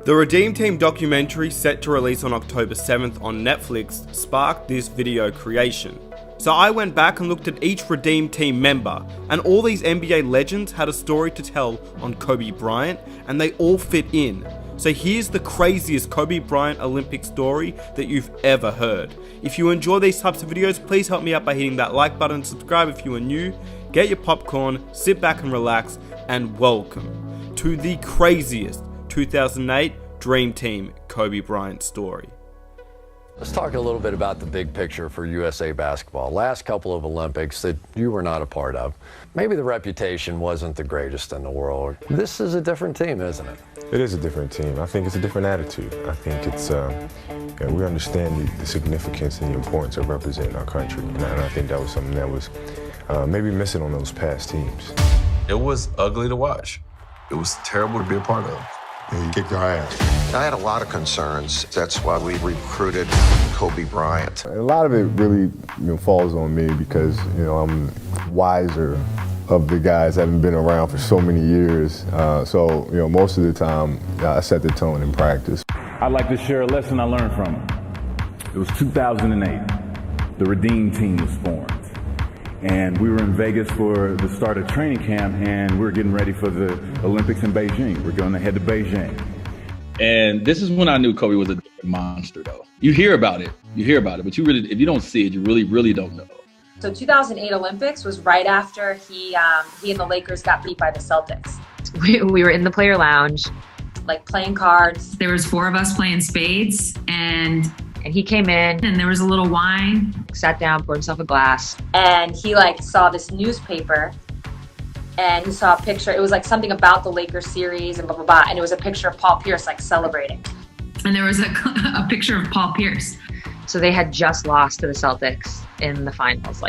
The Redeem Team documentary, set to release on October 7th on Netflix, sparked this video creation. So I went back and looked at each Redeem Team member, and all these NBA legends had a story to tell on Kobe Bryant, and they all fit in. So here's the craziest Kobe Bryant Olympic story that you've ever heard. If you enjoy these types of videos, please help me out by hitting that like button, subscribe if you are new, get your popcorn, sit back and relax, and welcome to the craziest 2008 Dream Team Kobe Bryant story. Let's talk a little bit about the big picture for USA basketball. Last couple of Olympics that you were not a part of. Maybe the reputation wasn't the greatest in the world. This is a different team, isn't it? It is a different team. I think it's a different attitude. I think it's, we understand the significance and the importance of representing our country. And I think that was something that was maybe missing on those past teams. It was ugly to watch. It was terrible to be a part of. And he kicked our ass. I had a lot of concerns. That's why we recruited Kobe Bryant. A lot of it really falls on me because I'm wiser of the guys that have been around for so many years. So most of the time I set the tone in practice. I'd like to share a lesson I learned from him. It was 2008. The Redeem Team was formed. And we were in Vegas for the start of training camp, and we were getting ready for the Olympics in Beijing. We're going to head to Beijing. And this is when I knew Kobe was a monster, though. You hear about it, but you really, if you don't see it, you really don't know. So 2008 Olympics was right after he and the Lakers got beat by the Celtics. We were in the player lounge, like playing cards. There was 4 of us playing spades, and he came in, and there was a little wine. Sat down, poured himself a glass. And he saw this newspaper, and he saw a picture. It was something about the Lakers series and blah, blah, blah. And it was a picture of Paul Pierce celebrating. And there was a picture of Paul Pierce. So they had just lost to the Celtics in the finals,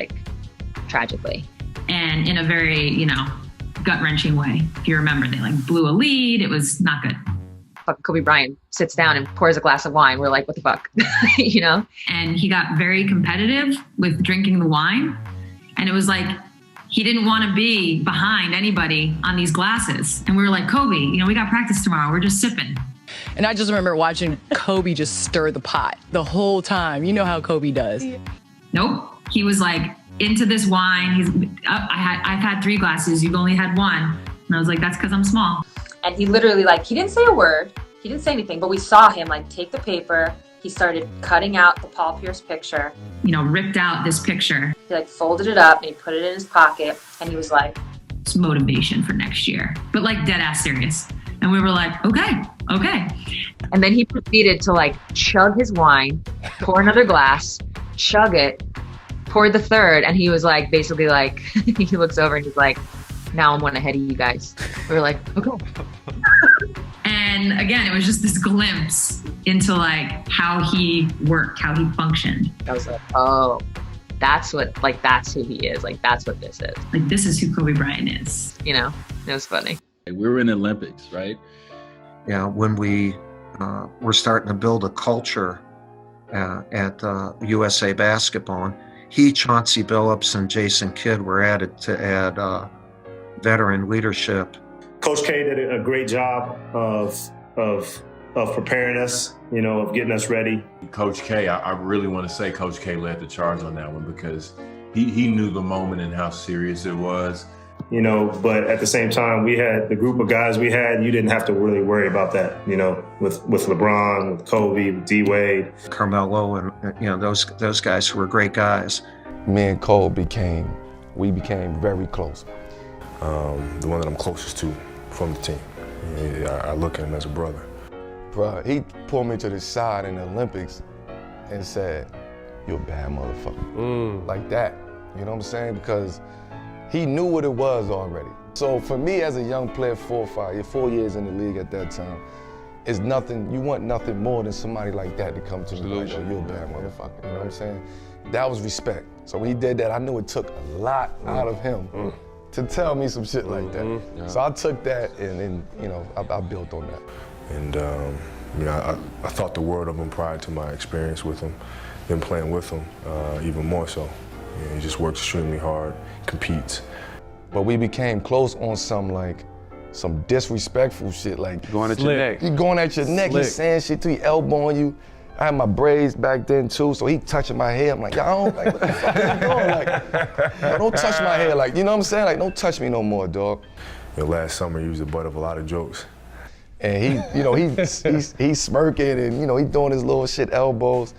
tragically. And in a very, gut-wrenching way. If you remember, they blew a lead. It was not good. Kobe Bryant sits down and pours a glass of wine. We're like, what the fuck, And he got very competitive with drinking the wine. And it was he didn't want to be behind anybody on these glasses. And we were like, Kobe, we got practice tomorrow. We're just sipping. And I just remember watching Kobe just stir the pot the whole time. You know how Kobe does. Nope. He was into this wine. I've had 3 glasses. You've only had 1. And I was like, that's because I'm small. And he literally, he didn't say a word. He didn't say anything, but we saw him, take the paper. He started cutting out the Paul Pierce picture. Ripped out this picture. He, folded it up and he put it in his pocket. And he was like, it's motivation for next year. But, dead ass serious. And we were like, okay. And then he proceeded to, chug his wine, pour another glass, chug it, pour the third. And he was, basically, he looks over and he's like, now I'm 1 ahead of you guys. We were like, okay. And again, it was just this glimpse into how he worked, how he functioned. I was like, oh, that's what, that's who he is. That's what this is. This is who Kobe Bryant is. It was funny. We were in the Olympics, right? Yeah, when we were starting to build a culture at USA Basketball, Chauncey Billups, and Jason Kidd were added to add veteran leadership. Coach K did a great job of preparing us, of getting us ready. Coach K, I really want to say Coach K led the charge on that one because he knew the moment and how serious it was. But at the same time, we had the group of guys we had, you didn't have to really worry about that, with LeBron, with Kobe, with D-Wade. Carmelo and, those guys who were great guys. Me and Cole became very close. The one that I'm closest to from the team. I look at him as a brother. Bro, he pulled me to the side in the Olympics and said, you're a bad motherfucker. Like that, you know what I'm saying? Because he knew what it was already. So for me as a young player, 4 years in the league at that time, it's nothing, you want nothing more than somebody like that to come to me like, oh, you're a bad motherfucker, you know what I'm saying? That was respect. So when he did that, I knew it took a lot out of him to tell me some shit like that. Yeah. So I took that and I built on that. And I thought the world of him prior to my experience with him, then playing with him, even more so. He just works extremely hard, competes. But we became close on some some disrespectful shit, like going at your neck. He going at your neck. He's saying shit to you, elbowing you. I had my braids back then too, so he touching my hair. I'm like, yo, I don't, like, what the fuck are you doing? Like, yo, don't touch my hair. Like, you know what I'm saying? Like, don't touch me no more, dog. Last summer, he was the butt of a lot of jokes. And he, you know, he's smirking and, you know, he doing his little shit elbows.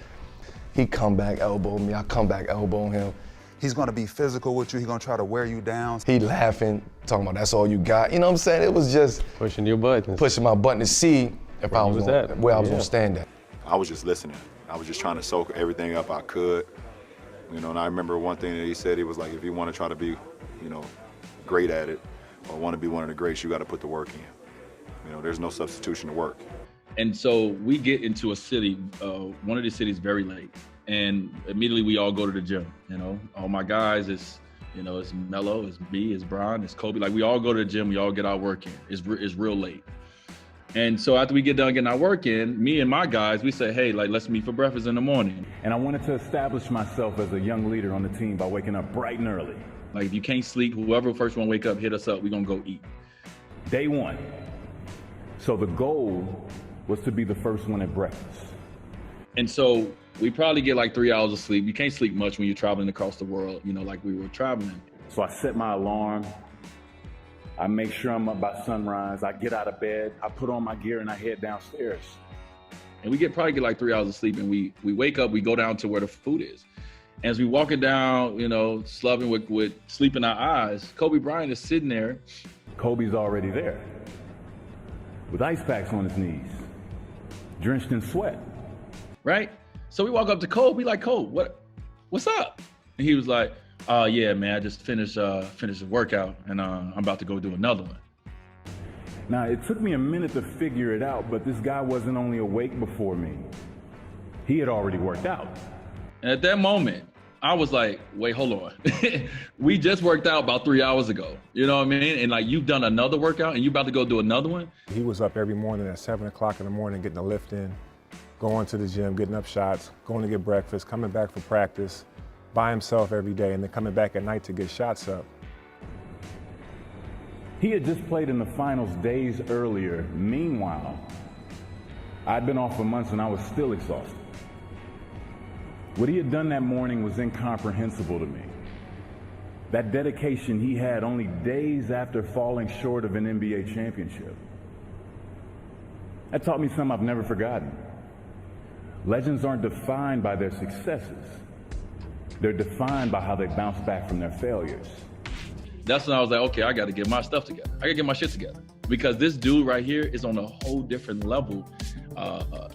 He come back elbow me, I come back elbow him. He's gonna be physical with you, he's gonna try to wear you down. He laughing, talking about that's all you got. You know what I'm saying? It was just pushing your buttons. Pushing my button to see if I was where I was gonna stand at. I was just listening. I was just trying to soak everything up I could. You know, and I remember one thing that he said, he was like, if you want to try to be, you know, great at it, or want to be one of the greats, you got to put the work in. You know, there's no substitution to work. And so we get into a city, one of the cities very late, and immediately we all go to the gym. You know, all my guys, it's, you know, it's Melo, it's me, it's Brian, it's Kobe. Like, we all go to the gym, we all get our work in. It's real late. And so after we get done getting our work in, me and my guys, we say, hey, like, let's meet for breakfast in the morning. And I wanted to establish myself as a young leader on the team by waking up bright and early. Like, if you can't sleep, whoever first one wake up, hit us up, we're gonna go eat. Day one. So the goal was to be the first one at breakfast. And so we probably get like 3 hours of sleep. You can't sleep much when you're traveling across the world, you know, like we were traveling. So I set my alarm. I make sure I'm up by sunrise. I get out of bed, I put on my gear, and I head downstairs. And we probably get like 3 hours of sleep, and we wake up, we go down to where the food is. And as we walking down, you know, slubbing with sleep in our eyes, Kobe Bryant is sitting there. Kobe's already there, with ice packs on his knees, drenched in sweat. Right? So we walk up to Kobe, we like, Kobe, what's up? And he was like, yeah, man, I just finished a workout, and I'm about to go do another one. Now, it took me a minute to figure it out, but this guy wasn't only awake before me. He had already worked out. And at that moment, I was like, wait, hold on. We just worked out about 3 hours ago. You know what I mean? And like, you've done another workout and you about to go do another one? He was up every morning at 7 o'clock in the morning getting a lift in, going to the gym, getting up shots, going to get breakfast, coming back for practice by himself every day, and then coming back at night to get shots up. He had just played in the finals days earlier. Meanwhile, I'd been off for months and I was still exhausted. What he had done that morning was incomprehensible to me. That dedication he had only days after falling short of an NBA championship. That taught me something I've never forgotten. Legends aren't defined by their successes. They're defined by how they bounce back from their failures. That's when I was like, okay, I got to get my stuff together. I got to get my shit together. Because this dude right here is on a whole different level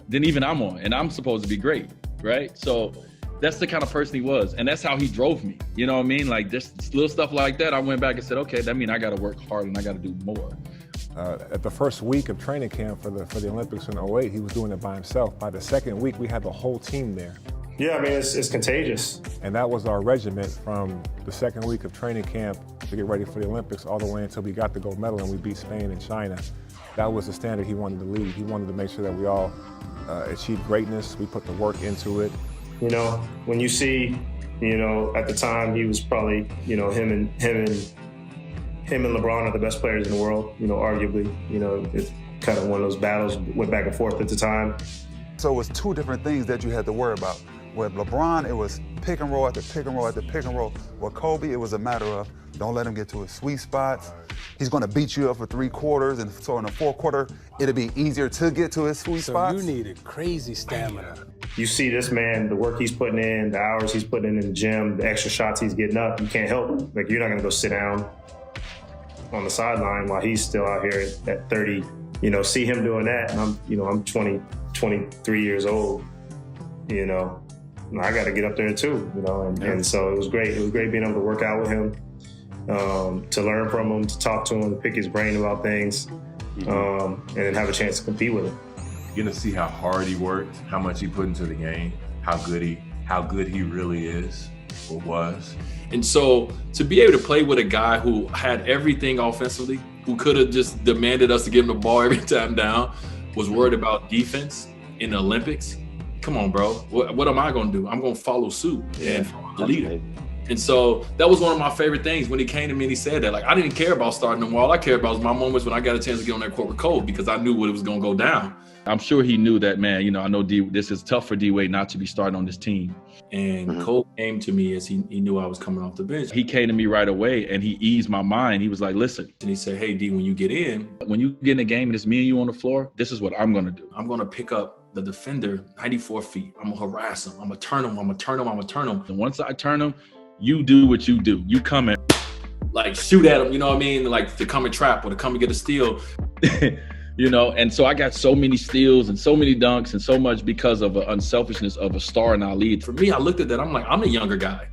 than even I'm on. And I'm supposed to be great, right? So that's the kind of person he was. And that's how he drove me. You know what I mean? Like, just little stuff like that. I went back and said, okay, that means I got to work hard and I got to do more. At the first week of training camp for the Olympics in 2008, he was doing it by himself. By the second week, we had the whole team there. Yeah, I mean, it's contagious. And that was our regiment from the second week of training camp to get ready for the Olympics all the way until we got the gold medal and we beat Spain and China. That was the standard he wanted to lead. He wanted to make sure that we all achieved greatness. We put the work into it. You know, when you see, you know, at the time he was probably, you know, him and LeBron are the best players in the world, you know, arguably. You know, it's kind of one of those battles, went back and forth at the time. So it was two different things that you had to worry about. With LeBron, it was pick and roll after pick and roll after pick and roll. With Kobe, it was a matter of don't let him get to his sweet spots. He's going to beat you up for 3 quarters, and so in the fourth quarter, it'll be easier to get to his sweet spots. So you needed crazy stamina. You see this man, the work he's putting in, the hours he's putting in the gym, the extra shots he's getting up, you can't help it. Like, you're not going to go sit down on the sideline while he's still out here at 30. You know, see him doing that, and I'm 23 years old, you know. I got to get up there too, you know, and so it was great. It was great being able to work out with him, to learn from him, to talk to him, to pick his brain about things, and then have a chance to compete with him. You're gonna see how hard he worked, how much he put into the game, how good he really is or was. And so to be able to play with a guy who had everything offensively, who could have just demanded us to give him the ball every time down, was worried about defense in the Olympics. Come on, bro. What am I going to do? I'm going to follow suit and follow the leader. And so that was one of my favorite things when he came to me and he said that. Like, I didn't care about starting them. All I cared about was my moments when I got a chance to get on that court with Kobe, because I knew what it was going to go down. I'm sure he knew that, man, you know, I know this is tough for D-Wade not to be starting on this team. And Kobe came to me as he knew I was coming off the bench. He came to me right away and he eased my mind. He was like, listen. And he said, hey, D, when you get in the game and it's me and you on the floor, this is what I'm going to do. I'm going to pick up the defender 94 feet. I'm going to harass him. I'm going to turn him. I'm going to turn him. I'm going to turn him. And once I turn him, you do what you do. You come and like shoot at him, you know what I mean? Like to come and trap or to come and get a steal. You know, and so I got so many steals and so many dunks and so much because of the unselfishness of a star in our league. For me, I looked at that, I'm like, I'm the younger guy.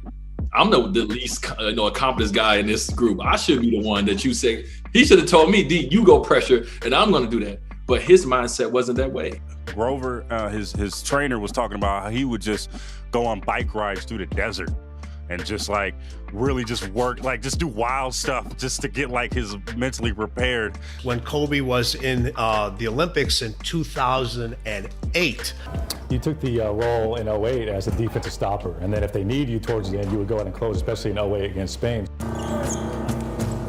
I'm the least accomplished guy in this group. I should be the one that you say, he should have told me, D, you go pressure, and I'm gonna do that. But his mindset wasn't that way. Grover, his trainer was talking about how he would just go on bike rides through the desert and just like really just work, like just do wild stuff just to get like his mentally prepared. When Kobe was in the Olympics in 2008. You took the role in 08 as a defensive stopper, and then if they need you towards the end, you would go out and close, especially in 08 against Spain.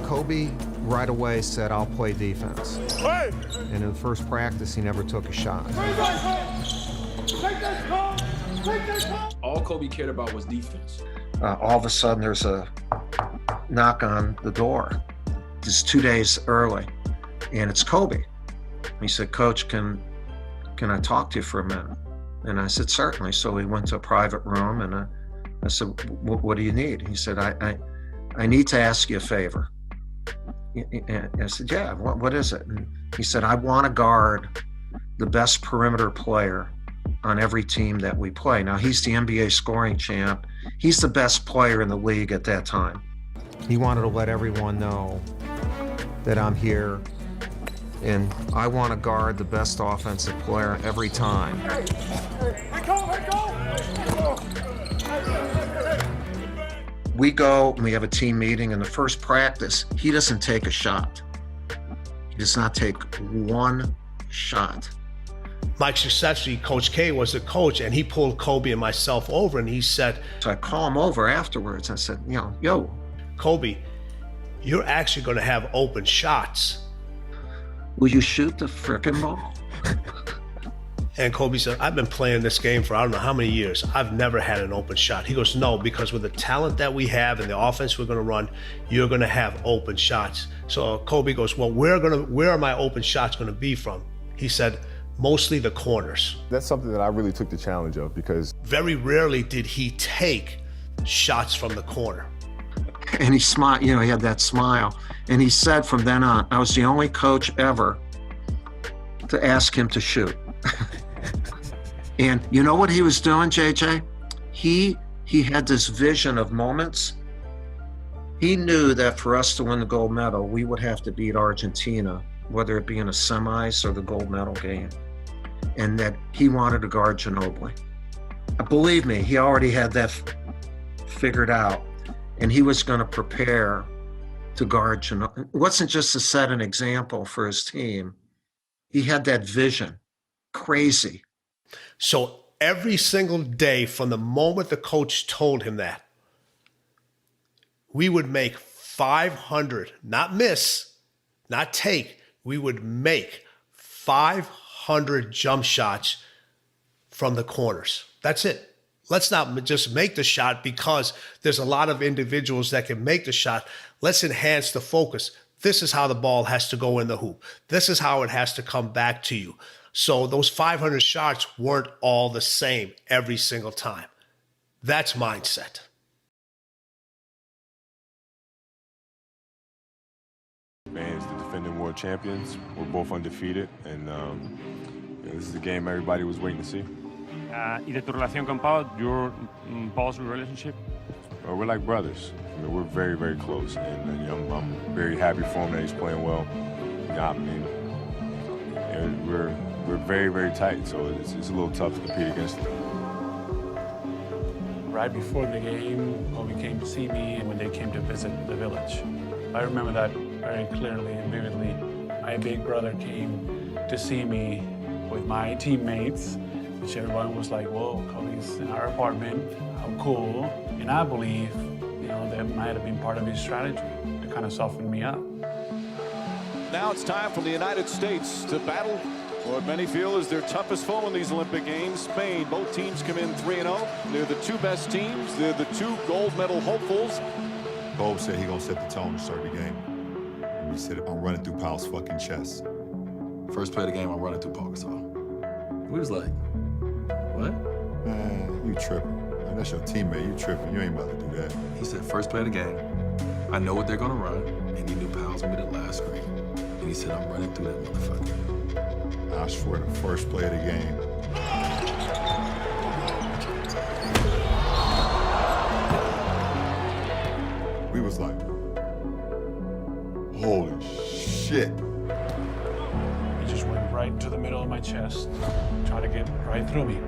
Kobe right away said, I'll play defense. Hey! And in the first practice, he never took a shot. All Kobe cared about was defense. All of a sudden there's a knock on the door. It's 2 days early, and it's Kobe. He said, Coach, can I talk to you for a minute? And I said, certainly. So we went to a private room, and I said, what do you need? He said, I need to ask you a favor. And I said, yeah, what is it? And he said, I want to guard the best perimeter player on every team that we play. Now, he's the NBA scoring champ. He's the best player in the league at that time. He wanted to let everyone know that I'm here, and I want to guard the best offensive player every time. We go and we have a team meeting. In the first practice, he doesn't take a shot. He does not take one shot. Mike Krzyzewski, Coach K, was the coach, and he pulled Kobe and myself over, and he said, so I call him over afterwards. I said, yo, Kobe, you're actually going to have open shots. Will you shoot the frickin' ball? And Kobe said, I've been playing this game for I don't know how many years. I've never had an open shot. He goes, no, because with the talent that we have and the offense we're going to run, you're going to have open shots. So Kobe goes, well, where are my open shots going to be from? He said, mostly the corners. That's something that I really took the challenge of, because very rarely did he take shots from the corner. And he smiled, he had that smile. And he said from then on, I was the only coach ever to ask him to shoot. And you know what he was doing, JJ? He had this vision of moments. He knew that for us to win the gold medal, we would have to beat Argentina, whether it be in a semis or the gold medal game. And that he wanted to guard Ginobili. Believe me, he already had that figured out. And he was going to prepare to guard Ginobili. It wasn't just to set an example for his team. He had that vision. Crazy. So every single day from the moment the coach told him that, we would make 500, not miss, not take, we would make 500 jump shots from the corners. That's it. Let's not just make the shot because there's a lot of individuals that can make the shot. Let's enhance the focus. This is how the ball has to go in the hoop. This is how it has to come back to you. So those 500 shots weren't all the same every single time. That's mindset. Fans, the defending world champions, we're both undefeated, and this is a game everybody was waiting to see. ¿Y de tu relación con Paul, your Paul's relationship? We're like brothers. I mean, we're very, very close, and I'm very happy for him that he's playing well. I mean, we're very, very tight, so it's a little tough to compete against him. Right before the game, Kobe came to see me when they came to visit the village. I remember that very clearly and vividly. My big brother came to see me with my teammates, which everyone was like, whoa, Kobe's in our apartment, how cool. And I believe that might have been part of his strategy to kind of soften me up. Now it's time for the United States to battle what many feel is their toughest foe in these Olympic Games, Spain. Both teams come in 3-0. They're the two best teams. They're the two gold medal hopefuls. Bob said he gonna set the tone to start the game. And he said, I'm running through Paul's fucking chest. First play of the game, I'm running through Paul Gasol. We was like, what? Man, you tripping. Man, that's your teammate. You tripping. You ain't about to do that. He said, first play of the game, I know what they're gonna run, and he knew Paul's gonna be the last screen. And he said, I'm running through that motherfucker. I swear, the first play of the game. We was like, holy shit. He just went right into the middle of my chest, tried to get right through me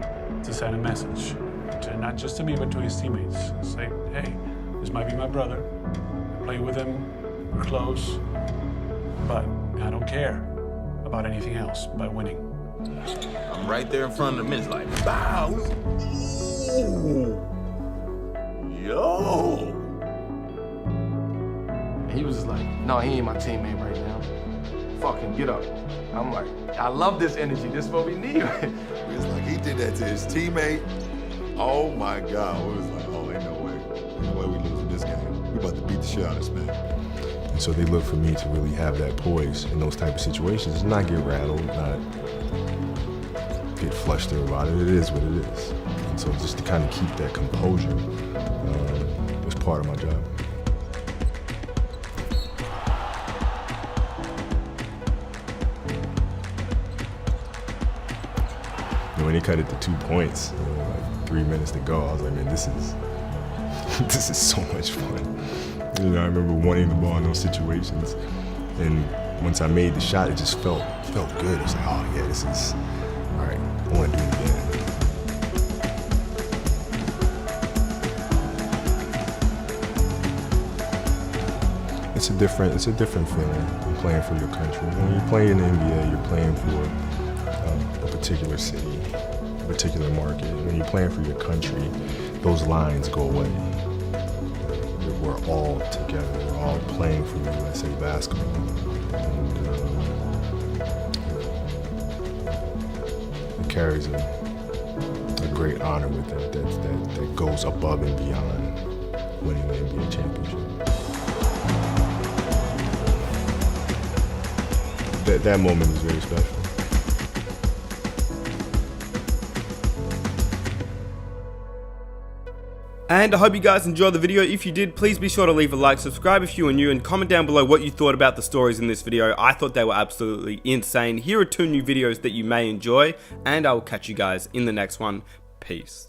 to send a message, to not just to me, but to his teammates. Say, hey, this might be my brother. I play with him, we're close, but I don't care about anything else but winning. I'm right there in front of him. It's like, wow. Ooh. Yo. He was just like, no, he ain't my teammate right now. Fucking get up. I'm like, I love this energy. This is what we need. It was like, he did that to his teammate. Oh my God. We was like, oh, ain't no way. Ain't no way we losing this game. We about to beat the shit out of this man. And so they look for me to really have that poise in those type of situations, not get rattled, not get flustered about it. It is what it is. And so just to kind of keep that composure was part of my job. When they cut it to 2 points, like 3 minutes to go, I was like, man, this is so much fun. You know, I remember wanting the ball in those situations, and once I made the shot, it just felt good. It was like, oh yeah, this is all right. I want to do it again. It's a different feeling than playing for your country. When you're playing in the NBA, you're playing for a particular city, a particular market. When you're playing for your country, those lines go away. We're all together. We're all playing for USA basketball. And, it carries a great honor with it that goes above and beyond winning the NBA championship. That moment is very special. And I hope you guys enjoyed the video. If you did, please be sure to leave a like, subscribe if you are new, and comment down below what you thought about the stories in this video. I thought they were absolutely insane. Here are 2 new videos that you may enjoy, and I will catch you guys in the next one. Peace.